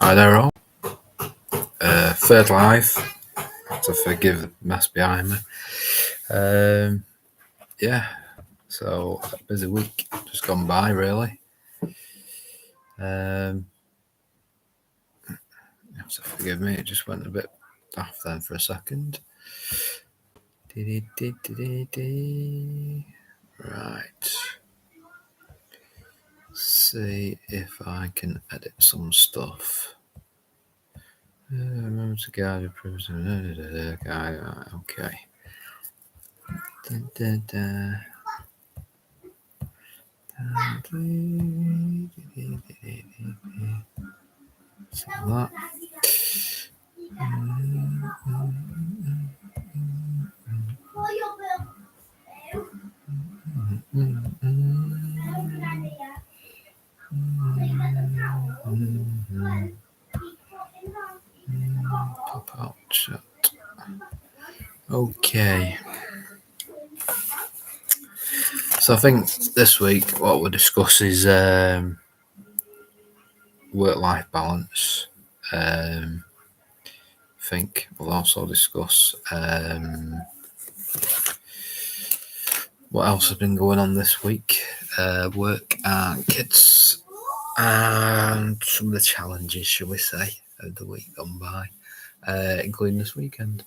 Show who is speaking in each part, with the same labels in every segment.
Speaker 1: Hi there all. Third live. So forgive the mess behind me. So a busy week just gone by really. So forgive me, it just went a bit daft then for a second. Right. See if I can edit some stuff. Remember to guide your privacy. Okay. So that. Pop out chat. Okay. So I think this week what we'll discuss is work-life balance. I think we'll also discuss what else has been going on this week, work and kids, and some of the challenges, shall we say, of the week gone by, including this weekend.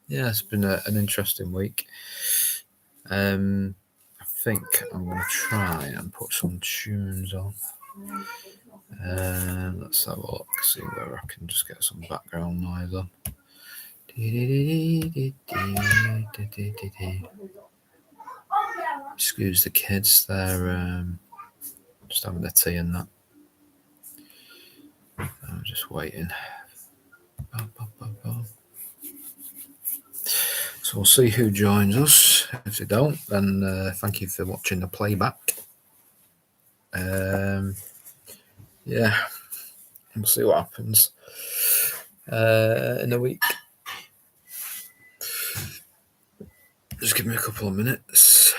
Speaker 1: It's been an interesting week. I think I'm going to try and put some tunes on. Let's have a look, see where I can just get some background noise on. Excuse the kids, they're just having their tea and that. I'm just waiting. So we'll see who joins us. If they don't, then thank you for watching the playback. We'll see what happens in a week. Just give me a couple of minutes.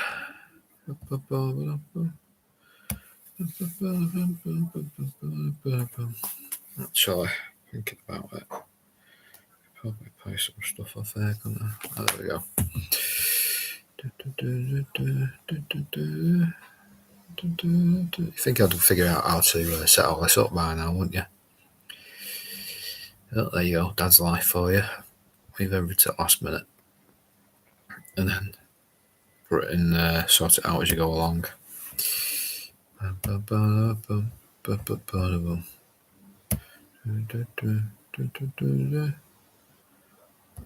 Speaker 1: Actually, thinking about it. Probably play some stuff off there, couldn't I? Oh, there we go. You think I'd figure out how to set all this up by now, wouldn't you? Oh, there you go, Dad's life for you. Leave everything till last minute. And then put it in, sort it out as you go along.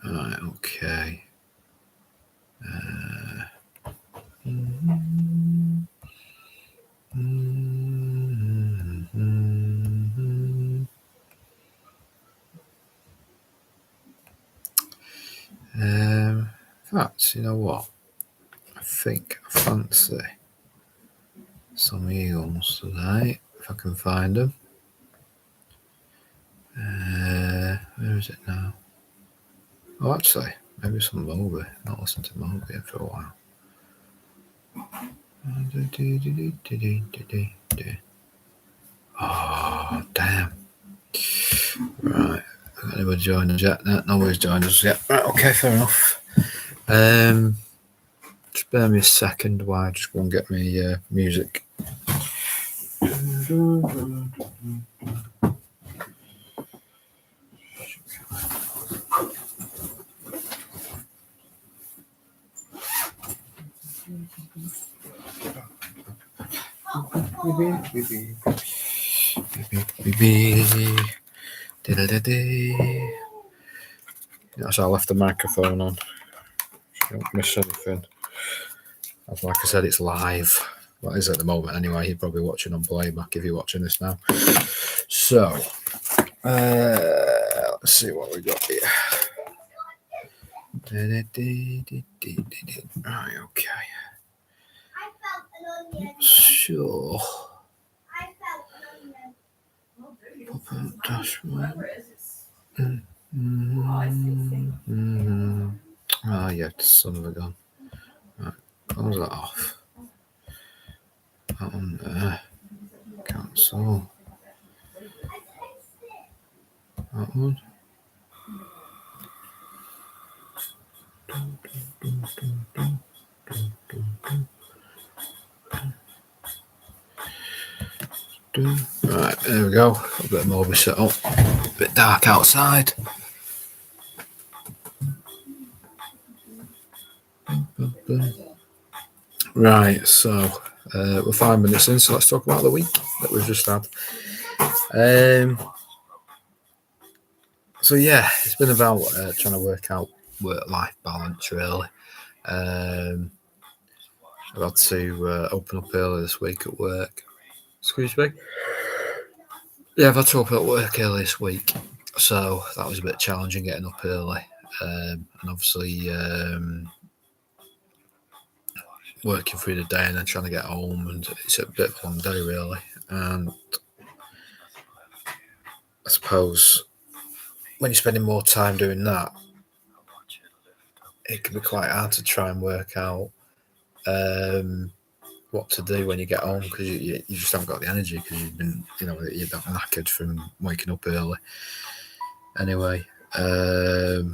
Speaker 1: Alright, okay. In fact, you know what? I think I fancy some Eagles today, if I can find them. Where is it now? Oh, actually, maybe some Moby. Not listened to Moby for a while. Oh, damn. Right. Anybody joined us yet? No, nobody's joined us yet. Right, okay, fair enough. Just bear me a second while I just go and get me music. So I left the microphone on. You don't miss anything. As like I said, it's live. Well, it is at the moment anyway. You're probably watching on playback if you're watching this now. So, let's see what we got here. Right, okay. Sure. Pop out dashboard. Oh, yeah, son of a gun. Right, close that off. That one there. Can't So that one. Right, there we go. A bit more of a set up. A bit dark outside. Right, so we're 5 minutes in, so let's talk about the week that we've just had. So yeah, it's been about trying to work out work-life balance, really. I've had to open up early this week at work. Excuse me? Yeah, I've had to open up work early this week, so that was a bit challenging getting up early. And obviously working through the day and then trying to get home, and it's a bit of a long day, really. And I suppose when you're spending more time doing that, it can be quite hard to try and work out what to do when you get home, because you just haven't got the energy, because you've been, you're that knackered from waking up early. Anyway, so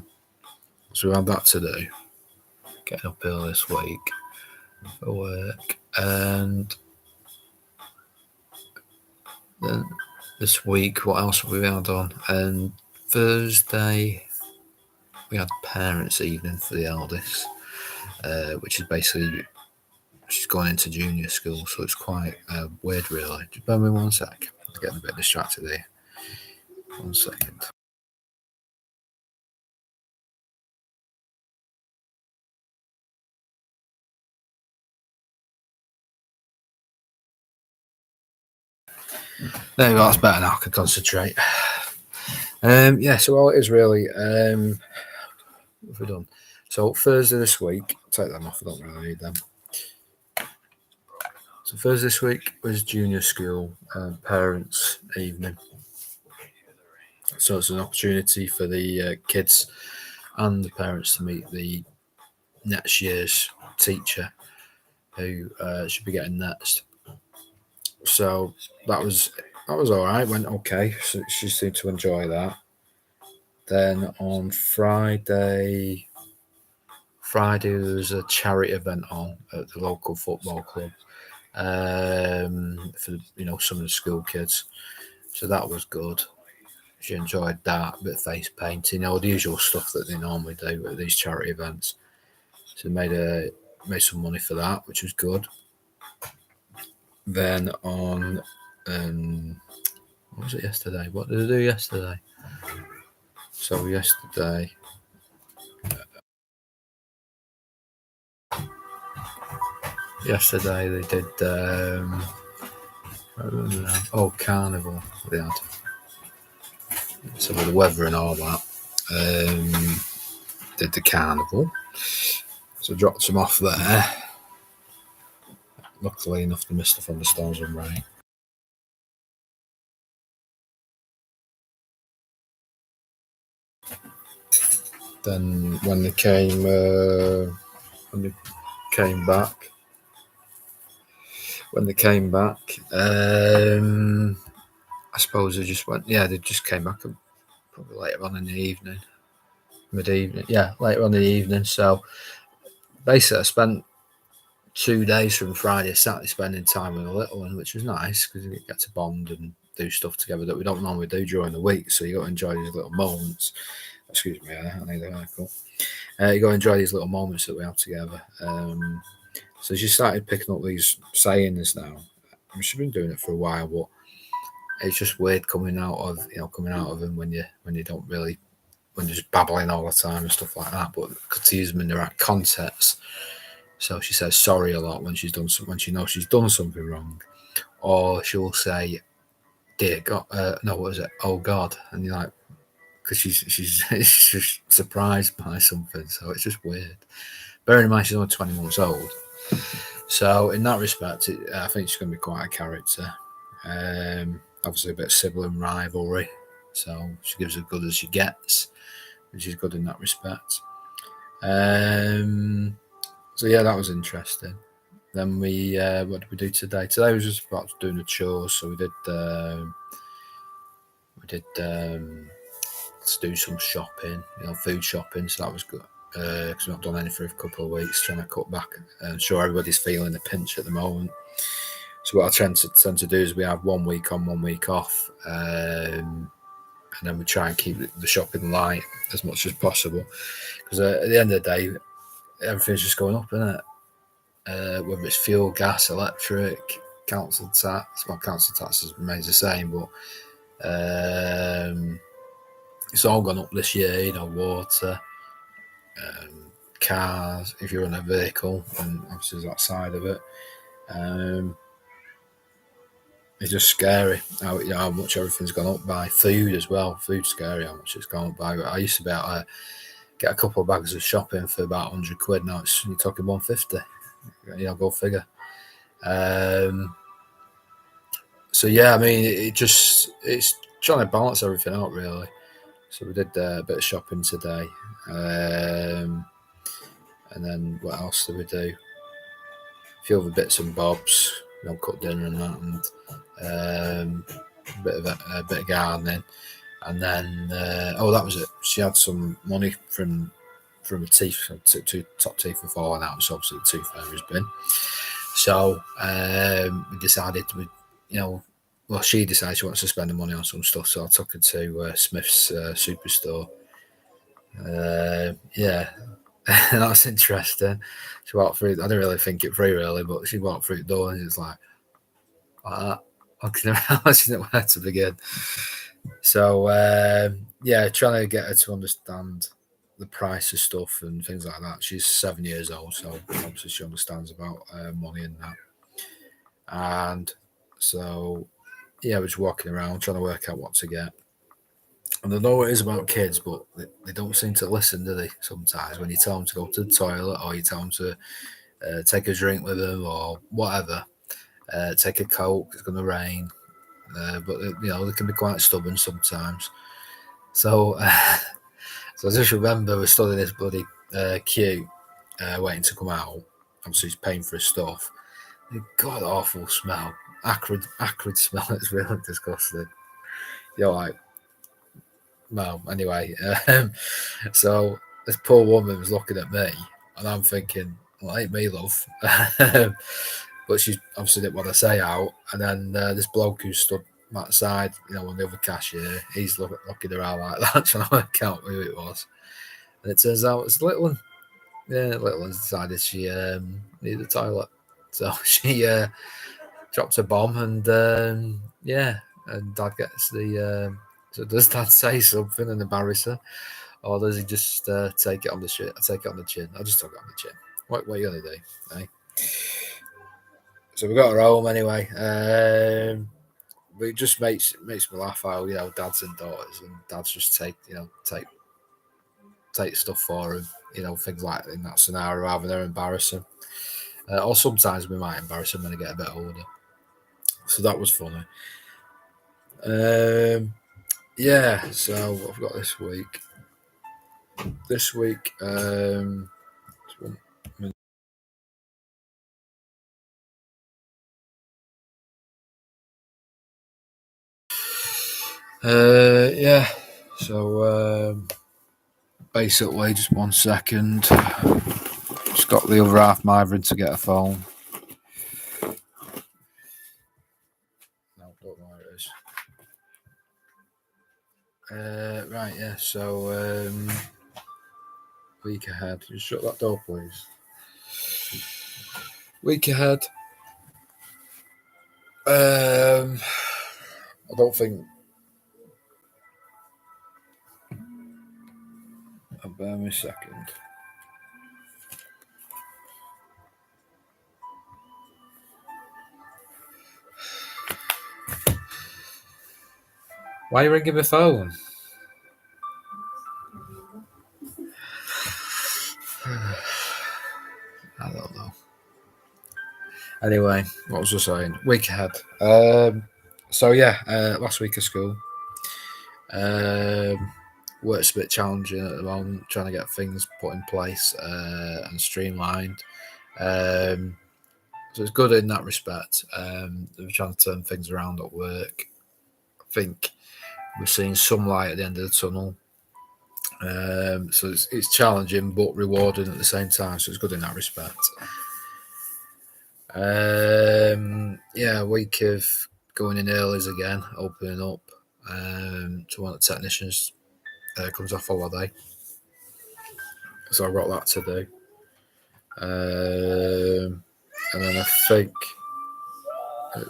Speaker 1: we had that to do, getting up early this week for work, and then this week, what else have we had on? And Thursday, we had parents' evening for the eldest, which is basically she's going into junior school, so it's quite weird, really. Just bear with me 1 sec. I'm getting a bit distracted here. 1 second. There we go, that's better now, I can concentrate. So all it is really, what have we done? So Thursday this week, take them off, I don't really need them. So Thursday this week was junior school parents' evening. So it's an opportunity for the kids and the parents to meet the next year's teacher, who should be getting next. So that was all right. Went okay. So she seemed to enjoy that. Then on Friday there was a charity event on at the local football club for some of the school kids. So that was good. She enjoyed that, a bit of face painting, the usual stuff that they normally do at these charity events. So made some money for that, which was good. Then on what was it yesterday? What did I do yesterday? So yesterday, they did carnival. They had, so with the weather and all that, did the carnival. So dropped some off there. Luckily enough, they missed the thunderstorms and rain. Then when they came back, I suppose they just went. Yeah, they just came back probably later on in the evening, mid-evening. Yeah, later on in the evening. So basically, I spent 2 days from Friday to Saturday spending time with the little one, which was nice because we get to bond and do stuff together that we don't normally do during the week. So you got to enjoy these little moments. Excuse me, I need a haircut. You got to enjoy these little moments that we have together. So she started picking up these sayings now. She's been doing it for a while, but it's just weird coming out of them when you don't really, when you're just babbling all the time and stuff like that. But to use them in the right context. So she says sorry a lot when she knows she's done something wrong, or she'll say, "Dear God," no, what is it? "Oh God," and you're like, because she's just surprised by something. So it's just weird. Bearing in mind she's only 20 months old, so in that respect, I think she's going to be quite a character. Obviously, a bit of sibling rivalry, so she gives as good as she gets, which is good in that respect. So yeah, that was interesting. Then what did we do today? Today was just about doing the chores. So we did to do some shopping, food shopping. So that was good because we've not done anything for a couple of weeks, trying to cut back. I'm sure everybody's feeling the pinch at the moment. So what I tend to do is we have 1 week on, 1 week off, and then we try and keep the shopping light as much as possible. Because at the end of the day, everything's just going up, isn't it? Whether it's fuel, gas, electric, council tax. Well, council tax remains the same, but it's all gone up this year. Water, cars. If you're in a vehicle, and obviously there's that side of it. It's just scary how much everything's gone up by. Food as well. Food's scary how much it's gone up by. I used to be able to get a couple of bags of shopping for about £100. Now you're talking £150. Go figure. So yeah, I mean, it's trying to balance everything out really. So we did a bit of shopping today, and then what else did we do? A few other bits and bobs, cut dinner and that, and a bit of gardening, and then that was it. She had some money from a teeth, two top teeth for falling out, so obviously the tooth fairy's bin. So we decided she decided she wants to spend the money on some stuff, so I took her to Smith's Superstore. That's interesting. She walked through. I didn't really think it through really, but she walked through the door and it's like that. I didn't know where to begin. So trying to get her to understand the price of stuff and things like that. She's 7 years old, so obviously she understands about money and that. And so we're just walking around trying to work out what to get. And I know what it is about kids, but they don't seem to listen, do they? Sometimes when you tell them to go to the toilet, or you tell them to take a drink with them, or whatever, take a Coke, it's going to rain. But they can be quite stubborn sometimes. So so I just remember we stood in this bloody queue, waiting to come out. Obviously, he's paying for his stuff. God awful smell, acrid smell. It's really disgusting. You're like, well, anyway. So this poor woman was looking at me, and I'm thinking, well, ain't me, love. But she obviously didn't want to say out. And then this bloke who stood that side, on the other cashier, he's looking around like that, trying to work out who it was. And it turns out it's little one. Yeah, little one decided she needed the toilet. So she drops a bomb, and and Dad gets the. So does Dad say something and embarrass her, or does he just take it on the chin? Take it on the chin. I just took it on the chin. What are you gonna do? Eh? So we got her home anyway. But it just makes me laugh how dads and daughters, and dads just take stuff for him. Things like in that scenario, rather than embarrassing. Or sometimes we might embarrass them when they get a bit older. So that was funny. So what I've got this week. This week, So basically, just 1 second. Just got the other half mithering to get a phone. No, don't know where it is. Right, yeah. So week ahead. Just shut that door, please. Week ahead. I don't think. Bear me a second. Why are you ringing my phone? I don't know. Anyway, what was I saying? Week ahead. Last week of school. Work's a bit challenging at the moment, trying to get things put in place and streamlined. So So it's good in that respect. We're trying to turn things around at work. I think we're seeing some light at the end of the tunnel. So it's challenging but rewarding at the same time. So it's good in that respect. A week of going in earlys again, opening up. To one of the technicians comes off holiday, so I've got that to do. And then I think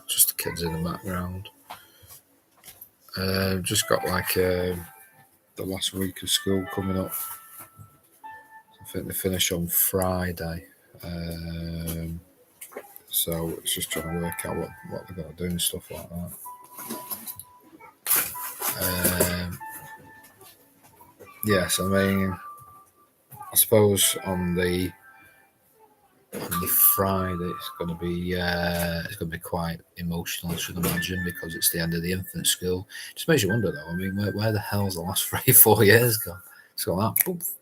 Speaker 1: just the kids in the background. Just got like the last week of school coming up. I think they finish on Friday. So it's just trying to work out what they've got to do and stuff like that. Yes, I mean, I suppose on the Friday it's going to be quite emotional, I should imagine, because it's the end of the infant school. It just makes you wonder, though. I mean, where the hell's the last 3-4 years gone? It's got that poof,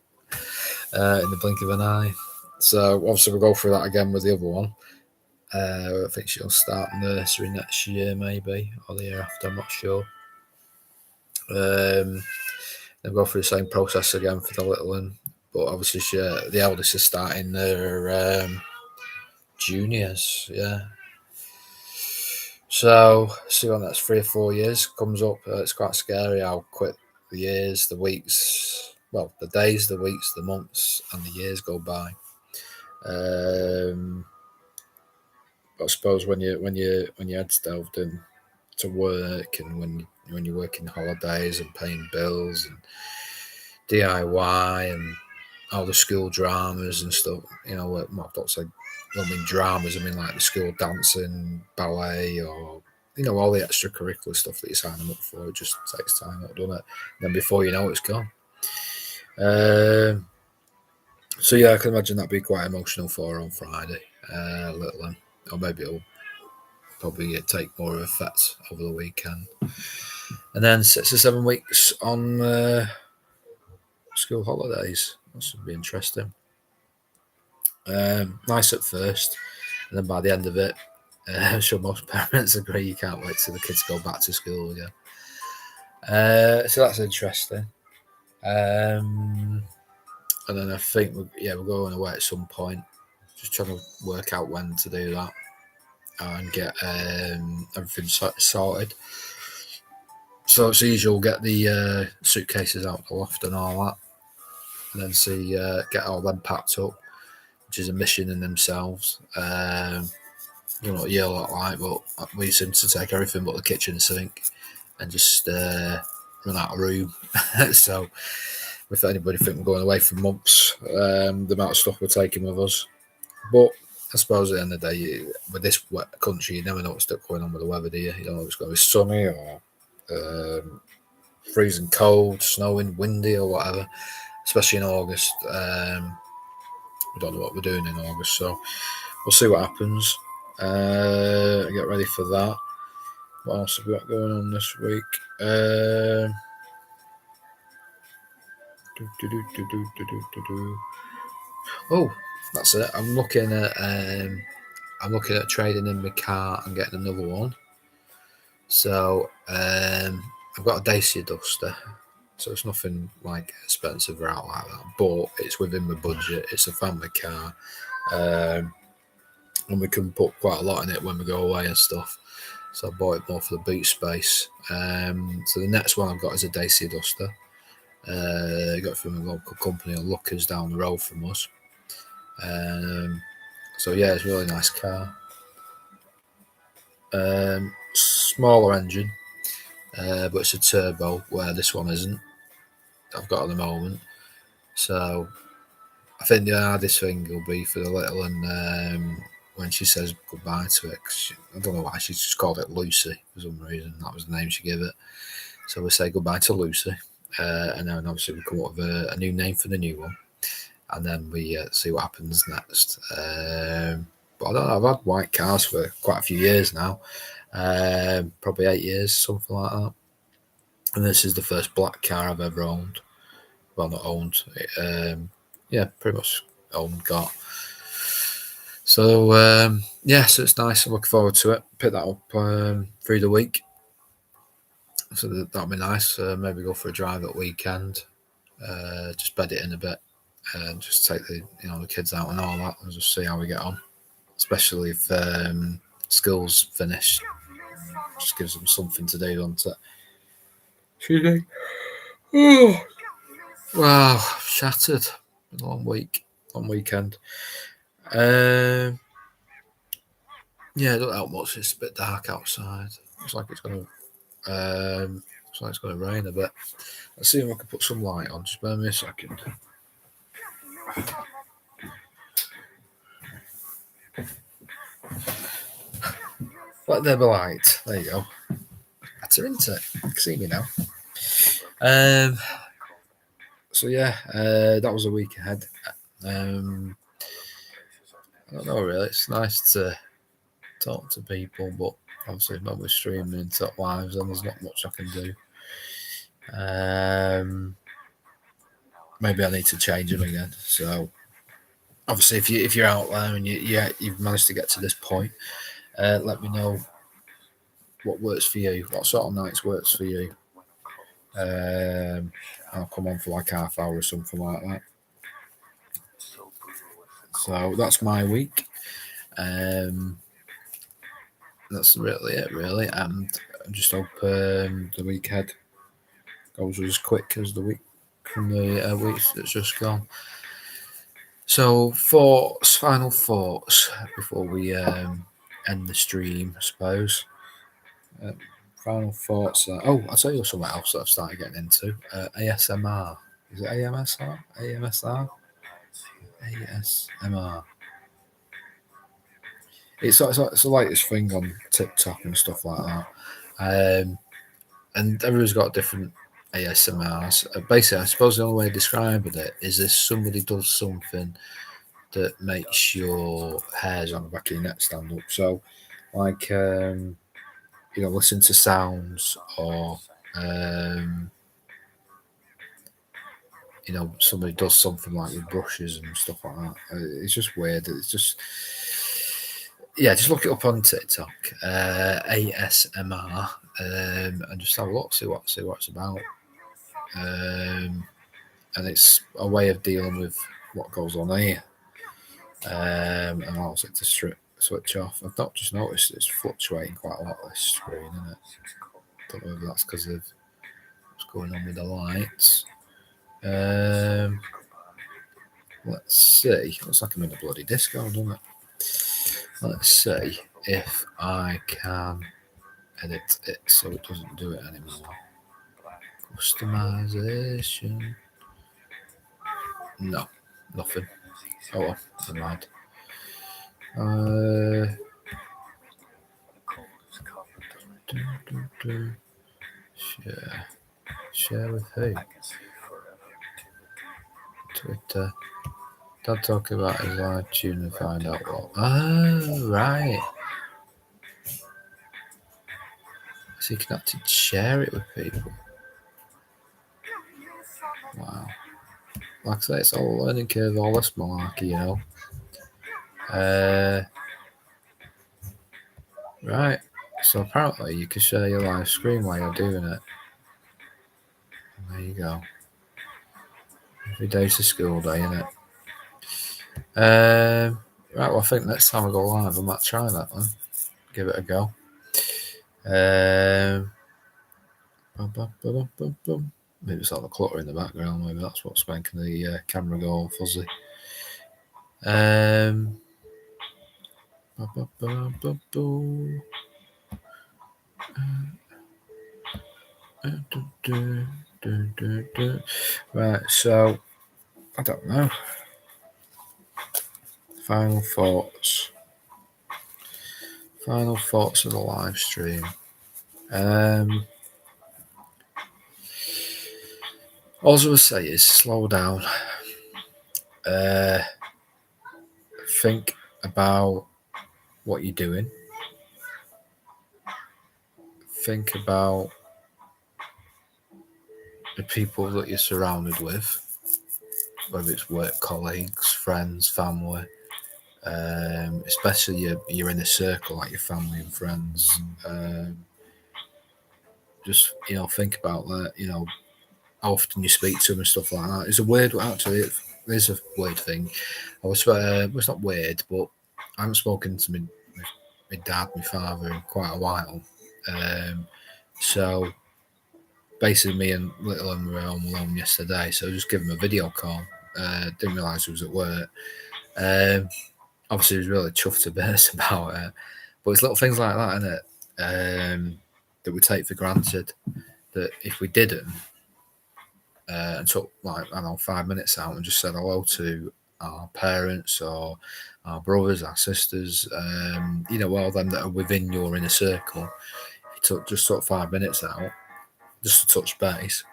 Speaker 1: in the blink of an eye. So obviously we'll go through that again with the other one. I think she'll start nursery next year, maybe, or the year after. I'm not sure. Then go through the same process again for the little one, but obviously the eldest is starting their juniors. Yeah. So see when that's 3 or 4 years comes up. It's quite scary how quick the years, the weeks, well, the days, the weeks, the months, and the years go by. I suppose when your head's delved in to work, and when you're working holidays and paying bills and DIY and all the school dramas and stuff, well, I don't mean dramas, I mean like the school dancing, ballet, or all the extracurricular stuff that you sign them up for. It just takes time up, doesn't it? And then before you know it's gone. So yeah, I can imagine that'd be quite emotional for her on Friday, little one, or maybe it'll probably take more of effect over the weekend. And then 6 or 7 weeks on school holidays. That should be interesting. Nice at first, and then by the end of it, I'm sure most parents agree you can't wait till the kids go back to school again. So that's interesting. And then I think we're going away at some point. Just trying to work out when to do that and get everything sorted. So it's usual, get the suitcases out the loft and all that, and then get all them packed up, which is a mission in themselves. I don't know what you lot like, but we seem to take everything but the kitchen sink and just run out of room. So if anybody think we're going away for months, the amount of stuff we're taking with us. But I suppose at the end of the day, with this wet country, you never know what's going on with the weather, do you? You don't know if it's going to be sunny or freezing cold, snowing, windy, or whatever. Especially in August. We don't know what we're doing in August, so we'll see what happens. Get ready for that. What else have we got going on this week? Oh, that's it. I'm looking at trading in my car and getting another one. So I've got a Dacia Duster, so it's nothing like expensive or out like that, but it's within my budget. It's a family car, and we can put quite a lot in it when we go away and stuff. So I bought it more for the boot space. So the next one I've got is a Dacia Duster. I got it from a local company, Lookers, down the road from us. So yeah, it's a really nice car. Smaller engine, but it's a turbo, where this one isn't. I've got at the moment. So I think the hardest thing will be for the little one when she says goodbye to it. I don't know why she just called it Lucy for some reason. That was the name she gave it. So we say goodbye to Lucy, and then obviously we come up with a new name for the new one, and then we see what happens next. But I don't know, I've had white cars for quite a few years now, probably 8 years, something like that. And this is the first black car I've ever owned. Well, not owned. Yeah, pretty much owned, got. So so it's nice. I'm looking forward to it. Pick that up through the week. So that'll be nice. Maybe go for a drive at weekend. Just bed it in a bit. Just take the kids out and all that, and just see how we get on. Especially if school's finished, just gives them something to do, doesn't it? Excuse me. Oh, wow, shattered. Long weekend. Yeah, it don't help much. It's a bit dark outside. Looks like it's gonna rain a bit. Let's see if I can put some light on. Just bear me a second. Let there be light. There you go. Better, isn't it? You can see me now. So yeah, that was a week ahead. I don't know really. It's nice to talk to people, but obviously not with streaming into lives, and there's not much I can do. Maybe I need to change them again. So obviously, if you're out there and you've managed to get to this point, let me know what works for you. What sort of nights works for you? I'll come on for like half hour or something like that. So that's my week. That's really it, really. And I just hope the week ahead goes as quick as the week from the week that's just gone. So, final thoughts before we end the stream, I suppose. Final thoughts. I'll tell you something else that I've started getting into. ASMR. Is it AMSR? AMSR? ASMR. It's the latest thing on TikTok and stuff like that. And everyone's got different ASMRs. Basically, I suppose the only way of describing it is if somebody does something that makes your hairs on the back of your neck stand up. So, like, listen to sounds or, somebody does something like with brushes and stuff like that. It's just weird. It's just, just look it up on TikTok, ASMR, and just have a look, see what it's about. And it's a way of dealing with what goes on here. And allows it to switch off. I've not just noticed it's fluctuating quite a lot, this screen, isn't it? Don't know if that's because of what's going on with the lights. Let's see. Looks like I'm in a bloody disco, doesn't it? Let's see if I can edit it so it doesn't do it anymore. Customization. No, nothing. Oh well, never mind. Share with who? Twitter. Dad talk about his live tune and find out what. Oh, right. So you can actually share it with people. Wow. Like I say, it's all a learning curve, all this malarkey, Right. So apparently you can share your live screen while you're doing it. There you go. Every day's a school day, isn't it? Right, well, I think next time I go live, I might try that one. Give it a go. Maybe it's all the clutter in the background. Maybe that's what's making the camera go all fuzzy. Right, so I don't know. Final thoughts of the live stream. All I would say is slow down. Think about what you're doing. Think about the people that you're surrounded with, whether it's work colleagues, friends, family. especially you're in a circle like your family and friends. Just think about that. How often you speak to them and stuff like that. It's a weird, actually. It is a weird thing. It's not weird, but I haven't spoken to my dad, my father in quite a while. So basically, me and little one were home alone yesterday, so I just give him a video call. Didn't realise he was at work. Obviously, he was really chuffed to bits about it. But it's little things like that, isn't it? That we take for granted. That if we didn't, and took 5 minutes out and just said hello to our parents or our brothers, our sisters, all them that are within your inner circle. Just took 5 minutes out, just to touch base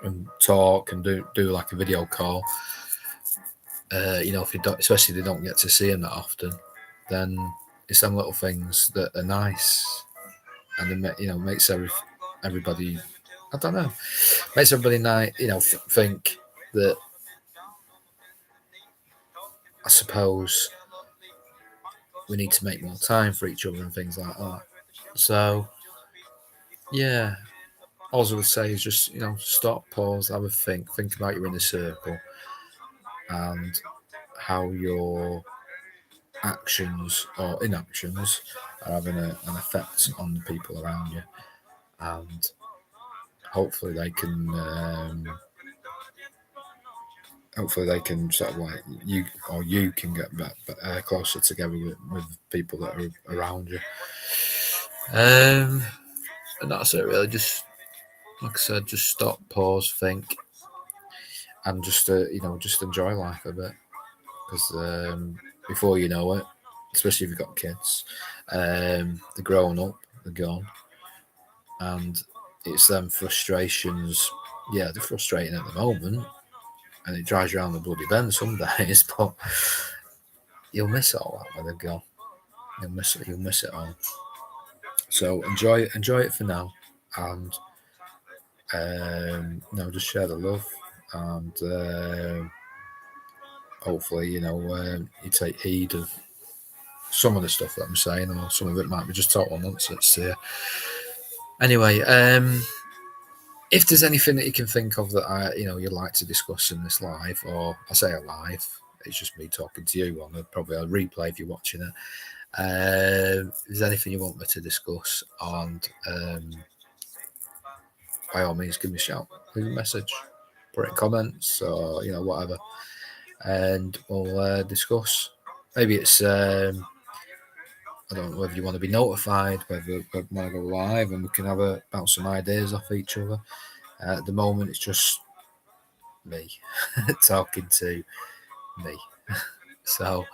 Speaker 1: and talk and do like a video call. If you don't, especially if they don't get to see them that often, then it's some little things that are nice, and it makes everybody, I don't know, makes everybody think that, I suppose, we need to make more time for each other and things like that. So, yeah, all I would say is just, stop, pause, have a think about your inner circle and how your actions or inactions are having an effect on the people around you. And hopefully they can sort of like you can get closer together with people that are around you. And that's it, really. Just like I said, just stop, pause, think, and just just enjoy life a bit. Because before you know it, especially if you've got kids, they're growing up, they're gone, and it's them frustrations. Yeah, they're frustrating at the moment, and it drives you around the bloody bend some days. But you'll miss all that when they're gone. You'll miss it. You'll miss it all. So enjoy it for now, and just share the love, and hopefully, you take heed of some of the stuff that I'm saying, or some of it might be just total nonsense here. Anyway, if there's anything that you can think of that you'd like to discuss in this live, or I say a live, it's just me talking to you on probably a replay if you're watching it. If there's anything you want me to discuss, and by all means, give me a shout, leave a message, put it in comments, or whatever, and we'll discuss. Maybe it's I don't know whether you want to be notified, whether we want to go live, and we can bounce some ideas off each other. At the moment, it's just me talking to me. So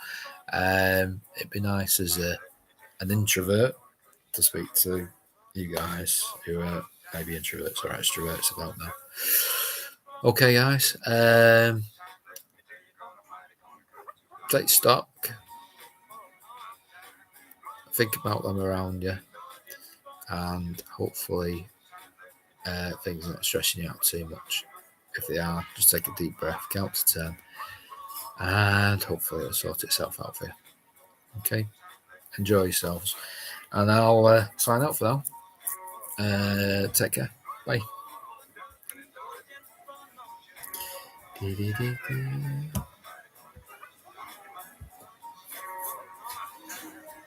Speaker 1: it'd be nice as an introvert to speak to you guys who are maybe introverts or extroverts. I don't know. Okay, guys. Take stock. Think about them around you, and hopefully things are not stressing you out too much. If they are, just take a deep breath, count to 10, and hopefully it'll sort itself out for you. Okay, enjoy yourselves, and I'll sign out for now. Take care. Bye.